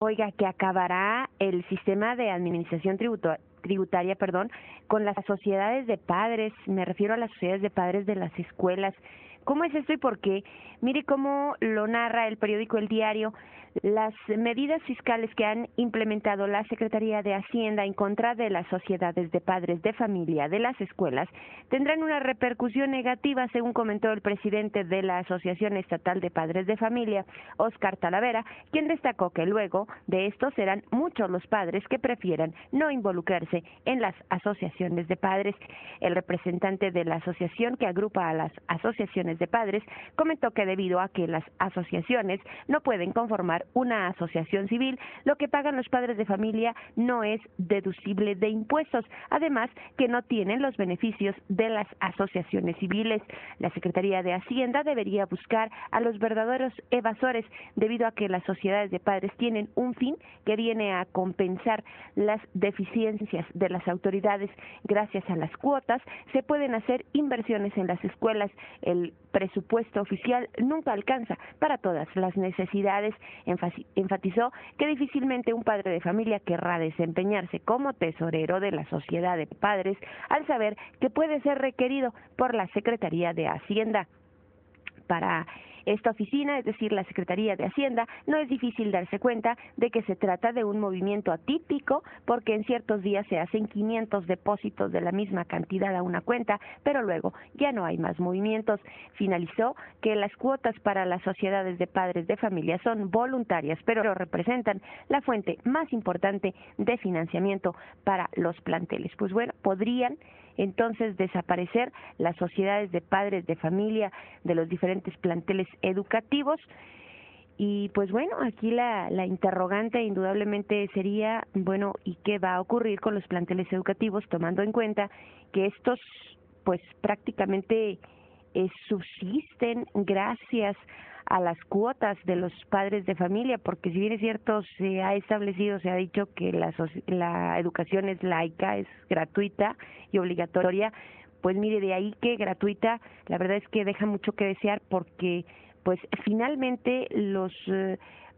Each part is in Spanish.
Oiga, que acabará el sistema de administración tributaria, con las sociedades de padres, me refiero a las sociedades de padres de las escuelas. ¿Cómo es esto y por qué? Mire cómo lo narra el periódico El Diario. Las medidas fiscales que han implementado la Secretaría de Hacienda en contra de las sociedades de padres de familia de las escuelas tendrán una repercusión negativa, según comentó el presidente de la Asociación Estatal de Padres de Familia, Óscar Talavera, quien destacó que luego de esto serán muchos los padres que prefieran no involucrarse en las asociaciones de padres. El representante de la asociación, que agrupa a las asociaciones de padres, comentó que debido a que las asociaciones no pueden conformar una asociación civil, lo que pagan los padres de familia no es deducible de impuestos, además que no tienen los beneficios de las asociaciones civiles. La Secretaría de Hacienda debería buscar a los verdaderos evasores, debido a que las sociedades de padres tienen un fin que viene a compensar las deficiencias de las autoridades. Gracias a las cuotas se pueden hacer inversiones en las escuelas. El presupuesto oficial nunca alcanza para todas las necesidades. Enfatizó que difícilmente un padre de familia querrá desempeñarse como tesorero de la sociedad de padres al saber que puede ser requerido por la Secretaría de Hacienda. Para esta oficina, es decir, la Secretaría de Hacienda, no es difícil darse cuenta de que se trata de un movimiento atípico, porque en ciertos días se hacen 500 depósitos de la misma cantidad a una cuenta, pero luego ya no hay más movimientos. Finalizó que las cuotas para las sociedades de padres de familia son voluntarias, pero representan la fuente más importante de financiamiento para los planteles. Pues bueno, podrían entonces desaparecer las sociedades de padres de familia de los diferentes planteles educativos. Y pues bueno, aquí la interrogante indudablemente sería, bueno, ¿y qué va a ocurrir con los planteles educativos, tomando en cuenta que estos pues prácticamente subsisten gracias a las cuotas de los padres de familia? Porque si bien es cierto, se ha establecido, se ha dicho que la educación es laica, es gratuita y obligatoria, pues mire, de ahí que gratuita, la verdad es que deja mucho que desear, porque pues finalmente los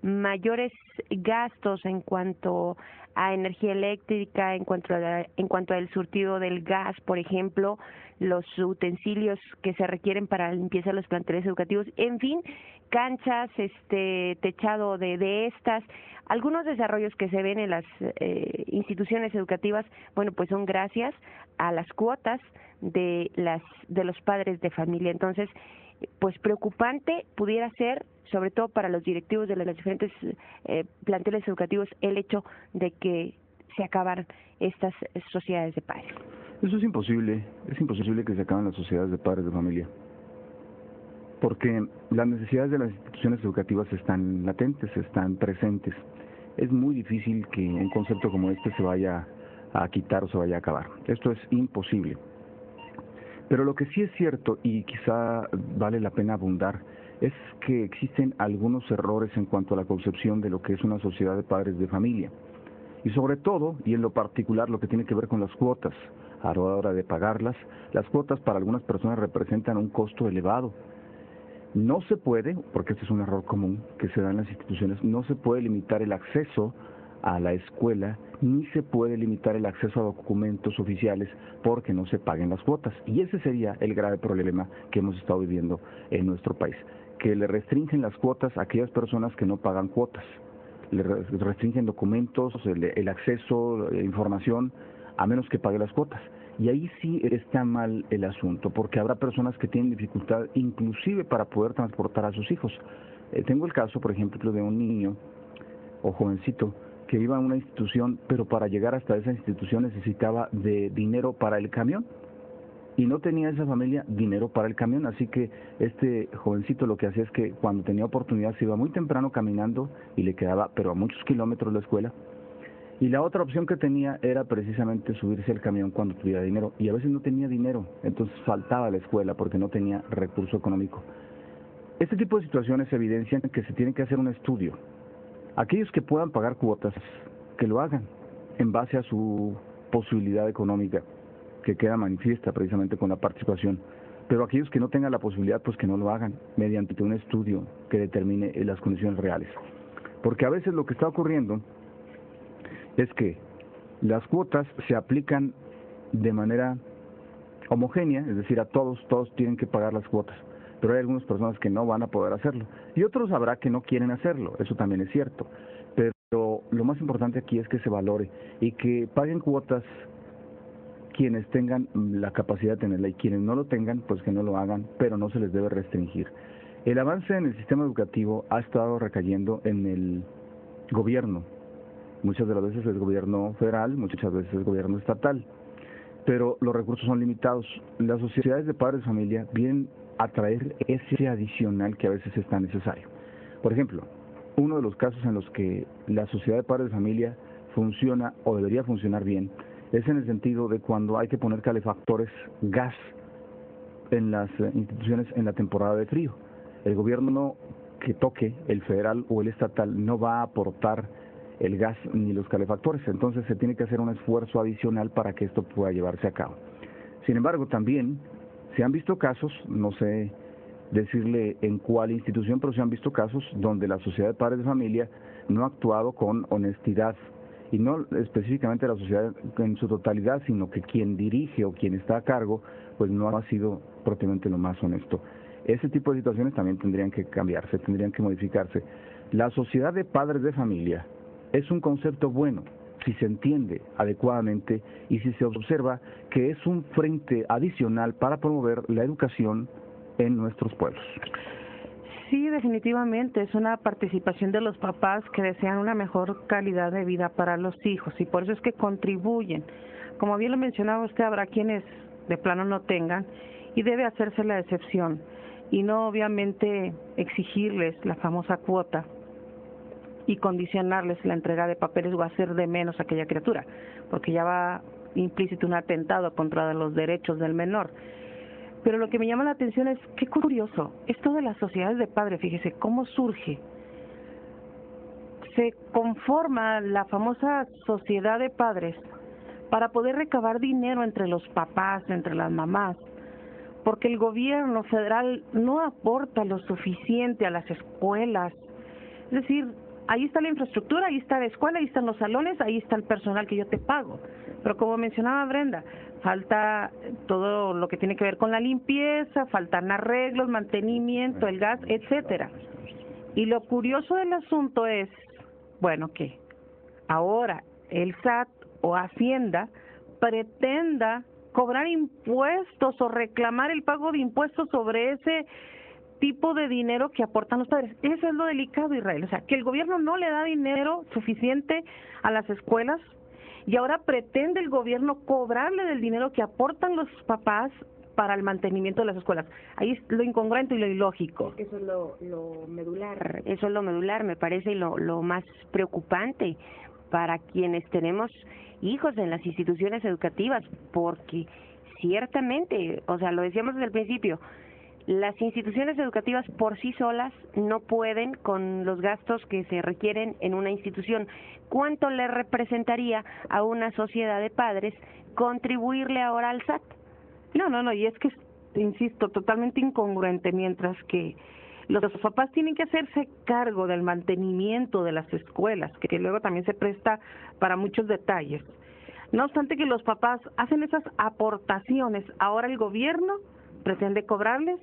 mayores gastos en cuanto a energía eléctrica, en cuanto al surtido del gas, por ejemplo, los utensilios que se requieren para la limpieza de los planteles educativos, en fin, canchas, techado de estas, algunos desarrollos que se ven en las instituciones educativas, bueno, pues son gracias a las cuotas de los padres de familia. Entonces, pues preocupante pudiera ser, sobre todo para los directivos de los diferentes planteles educativos, el hecho de que se acabaran estas sociedades de padres. Eso es imposible que se acaben las sociedades de padres de familia, porque las necesidades de las instituciones educativas están latentes, están presentes. Es muy difícil que un concepto como este se vaya a quitar o se vaya a acabar. Esto es imposible. Pero lo que sí es cierto, y quizá vale la pena abundar, es que existen algunos errores en cuanto a la concepción de lo que es una sociedad de padres de familia. Y sobre todo, y en lo particular, lo que tiene que ver con las cuotas. A la hora de pagarlas, las cuotas para algunas personas representan un costo elevado. No se puede, porque este es un error común que se da en las instituciones, no se puede limitar el acceso a la escuela, ni se puede limitar el acceso a documentos oficiales porque no se paguen las cuotas. Y ese sería el grave problema que hemos estado viviendo en nuestro país, que le restringen las cuotas a aquellas personas que no pagan cuotas, le restringen documentos, el acceso, información, a menos que pague las cuotas. Y ahí sí está mal el asunto, porque habrá personas que tienen dificultad inclusive para poder transportar a sus hijos. Tengo el caso, por ejemplo, de un niño o jovencito que iba a una institución, pero para llegar hasta esa institución necesitaba de dinero para el camión, y no tenía esa familia dinero para el camión, así que este jovencito lo que hacía es que cuando tenía oportunidad se iba muy temprano caminando y le quedaba, pero a muchos kilómetros, la escuela. Y la otra opción que tenía era precisamente subirse al camión cuando tuviera dinero, y a veces no tenía dinero, entonces faltaba a la escuela porque no tenía recurso económico. Este tipo de situaciones evidencian que se tiene que hacer un estudio. Aquellos que puedan pagar cuotas, que lo hagan en base a su posibilidad económica, que queda manifiesta precisamente con la participación. Pero aquellos que no tengan la posibilidad, pues que no lo hagan mediante un estudio que determine las condiciones reales. Porque a veces lo que está ocurriendo es que las cuotas se aplican de manera homogénea, es decir, a todos tienen que pagar las cuotas, pero hay algunas personas que no van a poder hacerlo, y otros habrá que no quieren hacerlo, eso también es cierto, pero lo más importante aquí es que se valore y que paguen cuotas quienes tengan la capacidad de tenerla, y quienes no lo tengan, pues que no lo hagan, pero no se les debe restringir. El avance en el sistema educativo ha estado recayendo en el gobierno. Muchas de las veces es gobierno federal, muchas veces es gobierno estatal, pero los recursos son limitados. Las sociedades de padres de familia vienen a traer ese adicional que a veces es tan necesario. Por ejemplo, uno de los casos en los que la sociedad de padres de familia funciona o debería funcionar bien es en el sentido de cuando hay que poner calefactores gas en las instituciones en la temporada de frío. El gobierno que toque, el federal o el estatal, no va a aportar el gas ni los calefactores, entonces se tiene que hacer un esfuerzo adicional para que esto pueda llevarse a cabo. Sin embargo, también se han visto casos, no sé decirle en cuál institución, pero se han visto casos donde la sociedad de padres de familia no ha actuado con honestidad, y no específicamente la sociedad en su totalidad, sino que quien dirige o quien está a cargo, pues no ha sido propiamente lo más honesto. Ese tipo de situaciones también tendrían que cambiarse, tendrían que modificarse. La sociedad de padres de familia es un concepto bueno si se entiende adecuadamente y si se observa que es un frente adicional para promover la educación en nuestros pueblos. Sí, definitivamente, es una participación de los papás que desean una mejor calidad de vida para los hijos, y por eso es que contribuyen. Como bien lo mencionaba usted, habrá quienes de plano no tengan, y debe hacerse la excepción, y no obviamente exigirles la famosa cuota y condicionarles la entrega de papeles o hacer de menos a aquella criatura, porque ya va implícito un atentado contra los derechos del menor. Pero lo que me llama la atención es, qué curioso, esto de las sociedades de padres, fíjese, cómo surge. Se conforma la famosa sociedad de padres para poder recabar dinero entre los papás, entre las mamás, porque el gobierno federal no aporta lo suficiente a las escuelas. Es decir, ahí está la infraestructura, ahí está la escuela, ahí están los salones, ahí está el personal que yo te pago. Pero como mencionaba Brenda, falta todo lo que tiene que ver con la limpieza, faltan arreglos, mantenimiento, el gas, etcétera. Y lo curioso del asunto es, bueno, que ahora el SAT o Hacienda pretenda cobrar impuestos o reclamar el pago de impuestos sobre ese tipo de dinero que aportan los padres. Eso es lo delicado, Israel. O sea, que el gobierno no le da dinero suficiente a las escuelas y ahora pretende el gobierno cobrarle del dinero que aportan los papás para el mantenimiento de las escuelas. Ahí es lo incongruente y lo ilógico. Eso es lo medular. Eso es lo medular, me parece, y lo más preocupante para quienes tenemos hijos en las instituciones educativas, porque ciertamente, o sea, lo decíamos desde el principio, las instituciones educativas por sí solas no pueden con los gastos que se requieren en una institución. ¿Cuánto le representaría a una sociedad de padres contribuirle ahora al SAT? No, y es que, insisto, totalmente incongruente, mientras que los papás tienen que hacerse cargo del mantenimiento de las escuelas, que luego también se presta para muchos detalles. No obstante que los papás hacen esas aportaciones, ahora el gobierno pretende cobrarles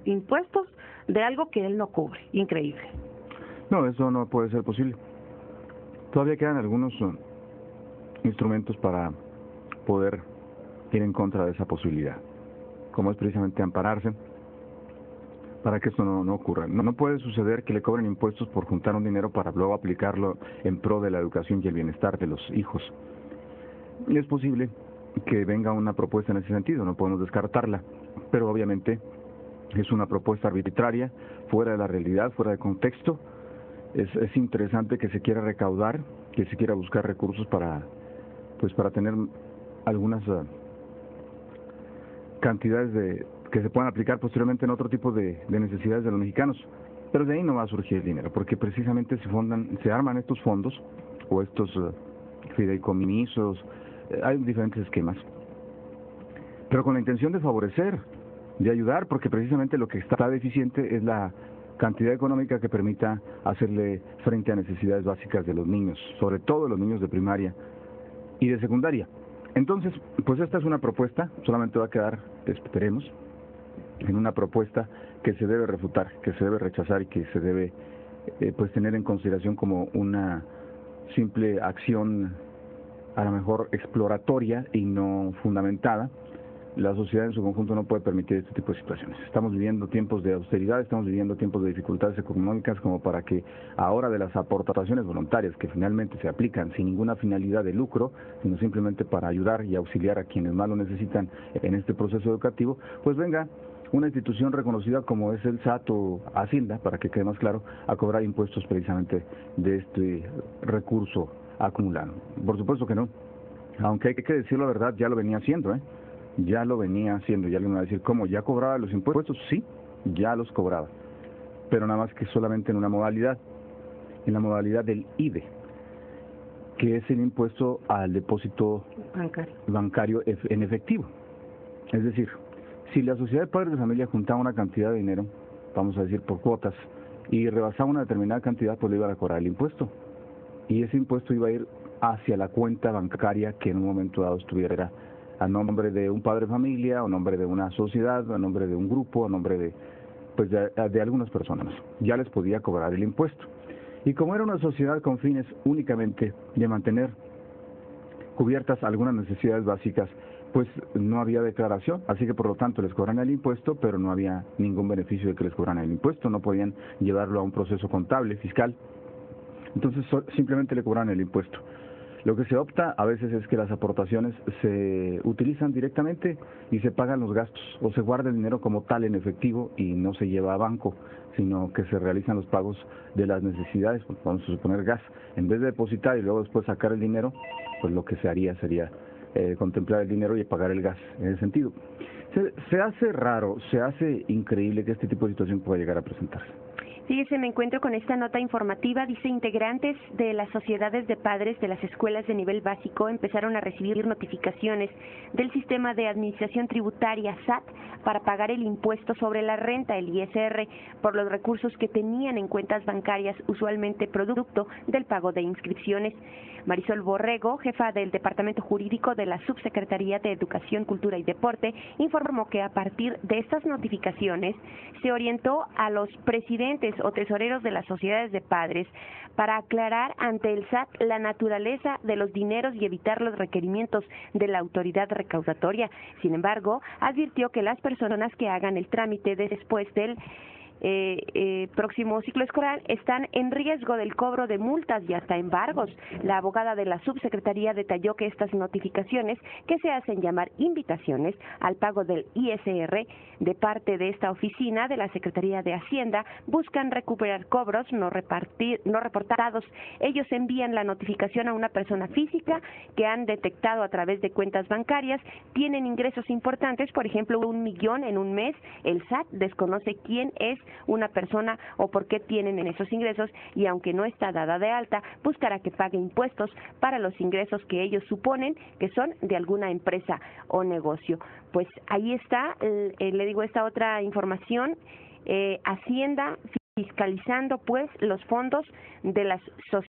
impuestos de algo que él no cubre. Increíble. No, eso no puede ser posible. Todavía quedan algunos instrumentos para poder ir en contra de esa posibilidad, como es precisamente ampararse para que esto no ocurra. No puede suceder que le cobren impuestos por juntar un dinero para luego aplicarlo en pro de la educación y el bienestar de los hijos. Y es posible que venga una propuesta en ese sentido, no podemos descartarla, pero obviamente es una propuesta arbitraria, fuera de la realidad, fuera de contexto. Es interesante que se quiera recaudar, que se quiera buscar recursos para tener algunas cantidades que se puedan aplicar posteriormente en otro tipo de necesidades de los mexicanos, pero de ahí no va a surgir el dinero, porque precisamente se arman estos fondos o estos fideicomisos, hay diferentes esquemas, pero con la intención de favorecer, de ayudar, porque precisamente lo que está deficiente es la cantidad económica que permita hacerle frente a necesidades básicas de los niños, sobre todo los niños de primaria y de secundaria. Entonces, pues esta es una propuesta, solamente va a quedar, esperemos, en una propuesta que se debe refutar, que se debe rechazar y que se debe pues tener en consideración como una simple acción a lo mejor exploratoria y no fundamentada. La sociedad en su conjunto no puede permitir este tipo de situaciones. Estamos viviendo tiempos de austeridad, estamos viviendo tiempos de dificultades económicas como para que ahora de las aportaciones voluntarias que finalmente se aplican sin ninguna finalidad de lucro, sino simplemente para ayudar y auxiliar a quienes más lo necesitan en este proceso educativo, pues venga una institución reconocida como es el SAT o Hacienda, para que quede más claro, a cobrar impuestos precisamente de este recurso acumulado. Por supuesto que no, aunque hay que decir la verdad, ya lo venía haciendo, ya lo venía haciendo. Y alguien me va a decir, ¿cómo? ¿Ya cobraba los impuestos? Sí, ya los cobraba, pero nada más que solamente en una modalidad, en la modalidad del IVE, que es el impuesto al depósito bancario en efectivo. Es decir, si la sociedad de padres de familia juntaba una cantidad de dinero, vamos a decir por cuotas, y rebasaba una determinada cantidad, pues le iba a cobrar el impuesto. Y ese impuesto iba a ir hacia la cuenta bancaria que en un momento dado estuviera a nombre de un padre de familia, a nombre de una sociedad, a nombre de un grupo, a nombre de algunas personas. Ya les podía cobrar el impuesto. Y como era una sociedad con fines únicamente de mantener cubiertas algunas necesidades básicas, pues no había declaración, así que por lo tanto les cobran el impuesto, pero no había ningún beneficio de que les cobraran el impuesto, no podían llevarlo a un proceso contable, fiscal, entonces simplemente le cobran el impuesto. Lo que se opta a veces es que las aportaciones se utilizan directamente y se pagan los gastos, o se guarda el dinero como tal en efectivo y no se lleva a banco, sino que se realizan los pagos de las necesidades, vamos a suponer gas, en vez de depositar y luego después sacar el dinero, pues lo que se haría sería contemplar el dinero y pagar el gas, en ese sentido. Se hace raro, se hace increíble que este tipo de situación pueda llegar a presentarse. Fíjese, me encuentro con esta nota informativa, dice: integrantes de las sociedades de padres de las escuelas de nivel básico empezaron a recibir notificaciones del sistema de administración tributaria SAT para pagar el impuesto sobre la renta, el ISR, por los recursos que tenían en cuentas bancarias, usualmente producto del pago de inscripciones. Marisol Borrego, jefa del Departamento Jurídico de la Subsecretaría de Educación, Cultura y Deporte, informó que a partir de estas notificaciones se orientó a los presidentes o tesoreros de las sociedades de padres para aclarar ante el SAT la naturaleza de los dineros y evitar los requerimientos de la autoridad recaudatoria. Sin embargo, advirtió que las personas que hagan el trámite después del próximo ciclo escolar están en riesgo del cobro de multas y hasta embargos. La abogada de la subsecretaría detalló que estas notificaciones, que se hacen llamar invitaciones al pago del ISR de parte de esta oficina de la Secretaría de Hacienda, buscan recuperar cobros no reportados. Ellos envían la notificación a una persona física que han detectado a través de cuentas bancarias, tienen ingresos importantes, por ejemplo, 1 millón en un mes. El SAT desconoce quién es una persona o por qué tienen en esos ingresos, y aunque no está dada de alta, buscará que pague impuestos para los ingresos que ellos suponen que son de alguna empresa o negocio. Pues ahí está, le digo, esta otra información, Hacienda fiscalizando pues los fondos de las sociedades